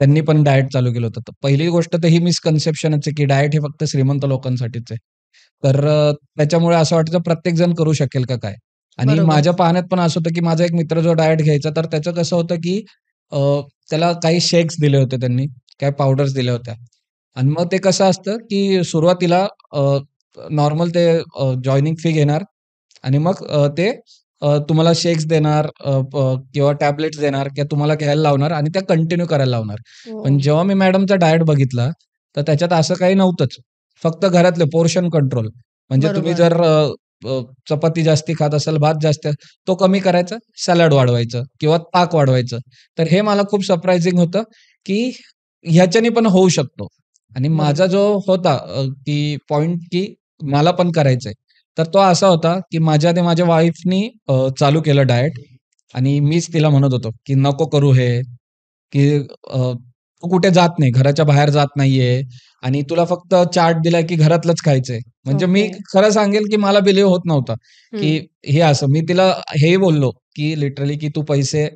त्यांनी पण डाएट चालू केलं होतं. तर पहिली गोष्ट तर ही मिसकन्सेप्शनच आहे, की डाएट हे फक्त श्रीमंत लोकांसाठीच आहे. तर त्याच्यामुळे असं वाटतं प्रत्येक जण करू शकेल का काय? आणि
बरोबर.
माझ्या पाहण्यात पण असं होतं, की माझा एक मित्र जो डाएट घ्यायचा, तर त्याचं कसं होतं, की अ, त्याला काही शेक्स दिले होते त्यांनी, काही पावडर्स दिल्या होत्या. आणि मग ते कसं असतं, की सुरुवातीला नॉर्मल ते जॉइनिंग फी घेणार आणि मग ते तुम्हाला शेक्स देणार किंवा टॅबलेट्स देणार किंवा तुम्हाला घ्यायला लावणार आणि त्या कंटिन्यू करायला लावणार. पण
हो.
जेव्हा मी मॅडमचा डाएट बघितला, तर त्याच्यात असं काही नव्हतंच. फक्त घरातले पोर्शन कंट्रोल. म्हणजे तुम्ही
बरोबर.
जर चपाती जास्ती खात असेल, भात जास्त, तो कमी करायचा, सॅलड वाढवायचं किंवा ताक वाढवायचं. तर हे मला खूप सरप्रायझिंग होतं, की ह्याच्याने पण होऊ शकतो. आणि माझा
बरोबर.
जो होता की पॉइंट की मला पण करायचंय. तर तो असा होता, की माझ्या आधी माझ्या वाईफनी चालू केलं डाएट आणि मीच तिला म्हणत होतो, की "नको करू हे, की तू कुठे जात नाही, घराच्या बाहेर जात नाहीये आणि तुला फक्त चार्ट दिलाय, की घरातलंच खायचंय." म्हणजे मी
ओके.
खरं सांगेल, की मला बिलीव्ह होत नव्हता, की
हं.
हे असं. मी तिला हेही बोललो, की लिटरली की "तू पैसे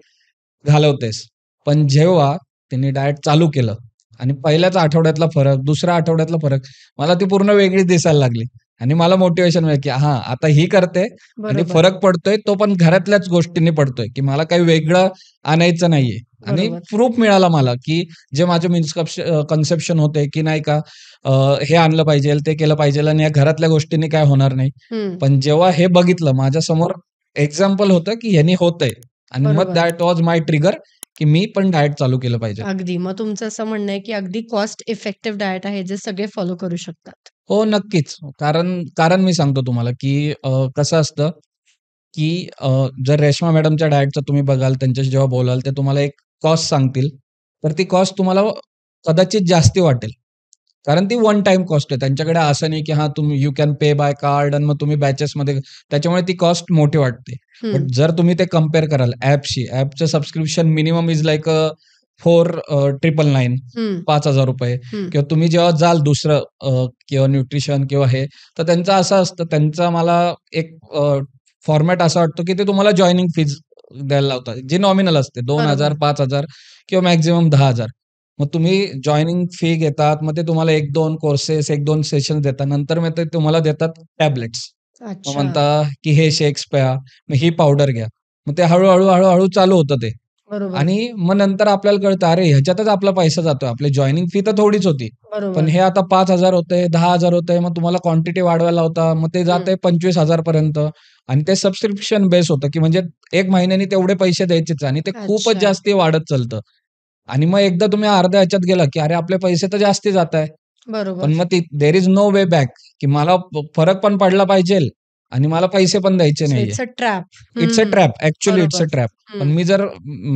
घालवतेस." पण जेव्हा तिने डाएट चालू केलं आणि पहिल्याच आठवड्यातला फरक, दुसऱ्या आठवड्यातला फरक, मला ती पूर्ण वेगळीच दिसायला लागली आणि मला मोटिव्हेशन मिळालं, की हां, आता ही करते आणि
बरोबर,
फरक पडतोय, तो पण घरातल्याच गोष्टींनी पडतोय, की मला काही वेगळं आणायचं नाहीये. आणि
बरोबर.
प्रूफ मिळाला मला, की जे माझे कन्सेप्शन होते, की नाही का हे आणलं पाहिजे, ते केलं पाहिजे आणि या घरातल्या गोष्टींनी काय होणार नाही.
हं.
पण जेव्हा हे बघितलं माझ्यासमोर एक्झाम्पल होतं, की ह्यानी होतंय आणि मग
बरोबर.
दॅट वॉज माय ट्रिगर, की मी पण डाएट चालू केलं पाहिजे.
अगदी. मग तुमचं असं म्हणणं आहे, की अगदी कॉस्ट इफेक्टिव्ह डायट आहे, जे सगळे फॉलो करू शकतात.
हो, नक्कीच. कारण कारण मी सांगतो तुम्हाला, की कसं असतं, की जर रेश्मा मॅडमच्या डाएटचं तुम्ही बघाल, त्यांच्याशी जेव्हा बोलाल, ते तुम्हाला एक कॉस्ट सांगतील. तर ती कॉस्ट तुम्हाला कदाचित जास्ती वाटेल. कारण ती वन टाईम कॉस्ट आहे. त्यांच्याकडे असं नाही, की हां, तुम्ही you can pay by card आणि मग तुम्ही बॅचेसमध्ये, त्याच्यामुळे ती कॉस्ट मोठी वाटते.
हं,
बट जर तुम्ही ते कंपेअर कराल ॲपशी, ॲपचं सबस्क्रिप्शन मिनिमम इज लाइक 4,999
हं,
₹5,000
हं.
किंवा तुम्ही जेव्हा जाल दुसरं किंवा न्यूट्रिशन किंवा हे, तर त्यांचं असं असतं, त्यांचा मला एक फॉर्मॅट असा वाटतो, की ते तुम्हाला जॉइनिंग फीज द्यायला लावतात, जी नॉमिनल असते 2,000,
बरोबर.
5,000 किंवा मॅक्सिमम 10,000. मग तुम्ही जॉइनिंग फी घेतात. मग ते तुम्हाला 1-2 कोर्सेस, 1-2 सेशन्स देतात. नंतर मग ते तुम्हाला देतात टॅबलेट्स. मग
अच्छा.
म्हणता, की हे शेक्स प्या, मग ही पावडर घ्या. मग ते हळू-हळू चालू होतं ते.
बरोबर,
आणि मग नंतर आपल्याला कळतं, अरे ह्याच्यातच आपला पैसा जातोय. आपली जॉइनिंग फी तर थोडीच होती. पण
बरोबर.
हे आता 5,000 होतंय, 10,000 होतंय. मग तुम्हाला क्वांटिटी वाढवायला होता. मग ते
हं.
जातंय 25,000 पर्यंत आणि ते सबस्क्रिप्शन बेस होतं, की म्हणजे 1 महिन्याने तेवढे पैसे द्यायचेच आणि ते खूपच
अच्छा.
जास्ती वाढत चालतं. आणि मग एकदा तुम्ही अर्ध्या ह्याच्यात गेला, की अरे आपले पैसे तर जास्ती जाताय. पण
बरोबर.
मग there is no way back, की मला फरक पण पडला पाहिजेल आणि मला पैसे पण द्यायचे
सो
नाहीये.
It's a trap.
It's a
हं.
ट्रॅप. ॲक्चुअली इट्स अ
बरोबर.
ट्रॅप. पण
हं.
मी जर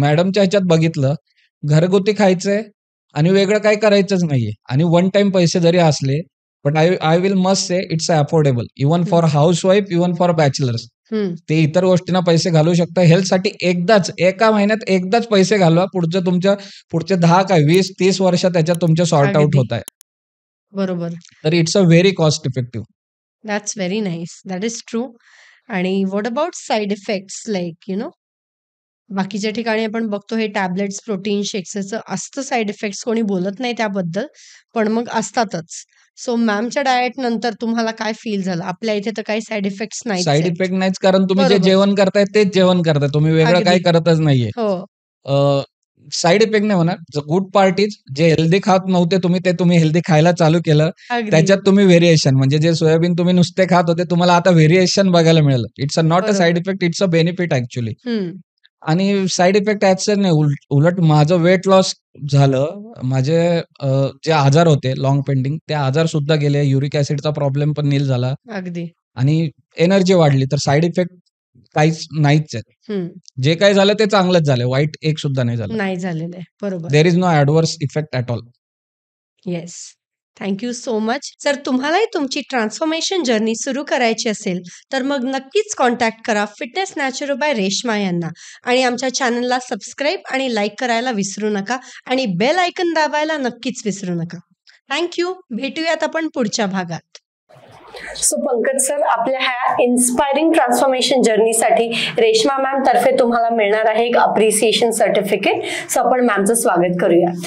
मॅडमच्या ह्याच्यात बघितलं, घरगुती खायचंय आणि वेगळं काही करायचंच नाहीये आणि वन टाईम पैसे जरी असले, but I I will must say it's affordable. Even
hmm.
For housewife, even for bachelors.
Hmm.
ते इतर गोष्टींना पैसे घालवू शकता. हेल्थसाठी एकदाच, एका महिन्यात एकदाच पैसे घालवा. पुढचे 10 काय 20-30 वर्ष त्याच्यात तुमचे सॉर्ट आउट
अगदी.
होत आहे.
बरोबर.
तर it's a very cost effective.
That's very nice. That is true. आणि what about side effects like बाकीच्या ठिकाणी आपण बघतो हे टॅबलेट्स, प्रोटीन शेक्स याचं असतं साइड इफेक्ट्स. कोणी बोलत नाही त्याबद्दल, पण मग असतातच. सो मॅमच्या डायट नंतर तुम्हाला काय फील झालं? आपल्या इथे तर काही साइड इफेक्ट्स नाहीच
साइड
आहेत.
इफेक्ट नाहीच, कारण तुम्ही जे
बरोबर.
जेवण करताय तेच जेवण करताय. तुम्ही वेगळं
अगदी.
काही करतच नाहीये.
हो.
साइड इफेक्ट नाही म्हणा. द गुड पार्ट इज, जे हेल्दी खात नव्हते तुम्ही, ते तुम्ही हेल्दी खायला चालू केलं.
अगदी.
त्याच्यात तुम्ही व्हेरिएशन, म्हणजे जे सोयाबीन तुम्ही नुसते खात होते, तुम्हाला आता व्हेरिएशन बघायला मिळालं. इट्स नॉट अ साइड
बरोबर.
Effect, it's a benefit actually.
हं.
आणि साइड इफेक्ट ॲज सच नाही. उलट माझं वेट लॉस झालं. माझे जे आजार होते लाँग पेंडिंग, ते आजार सुद्धा गेले. युरिक ॲसिडचा प्रॉब्लेम पण नील झाला
अगदी.
आणि एनर्जी वाढली. तर साइड इफेक्ट काहीच नाहीच आहेत.
हं.
जे काही झालं ते चांगलंच झालं. वाईट एक सुद्धा नाही झालं.
नाही झालेलं आहे. बरोबर.
There is no adverse effect at all.
Yes. Thank you so much. जर तुम्हालाही तुमची ट्रान्सफॉर्मेशन जर्नी सुरू करायची असेल, तर मग नक्कीच कॉन्टॅक्ट करा फिटनेस नॅचरो बाय रेश्मा यांना आणि आमच्या चॅनलला सबस्क्राईब आणि लाईक करायला विसरू नका आणि बेल आयकन दाबायला नक्कीच विसरू नका. Thank you. भेटूयात आपण पुढच्या भागात. सो पंकज सर, आपल्या ह्या इन्स्पायरिंग ट्रान्सफॉर्मेशन जर्नीसाठी रेश्मा मॅम तर्फे तुम्हाला मिळणार आहे एक अप्रिसिएशन सर्टिफिकेट. सो आपण मॅमचं स्वागत करूयात.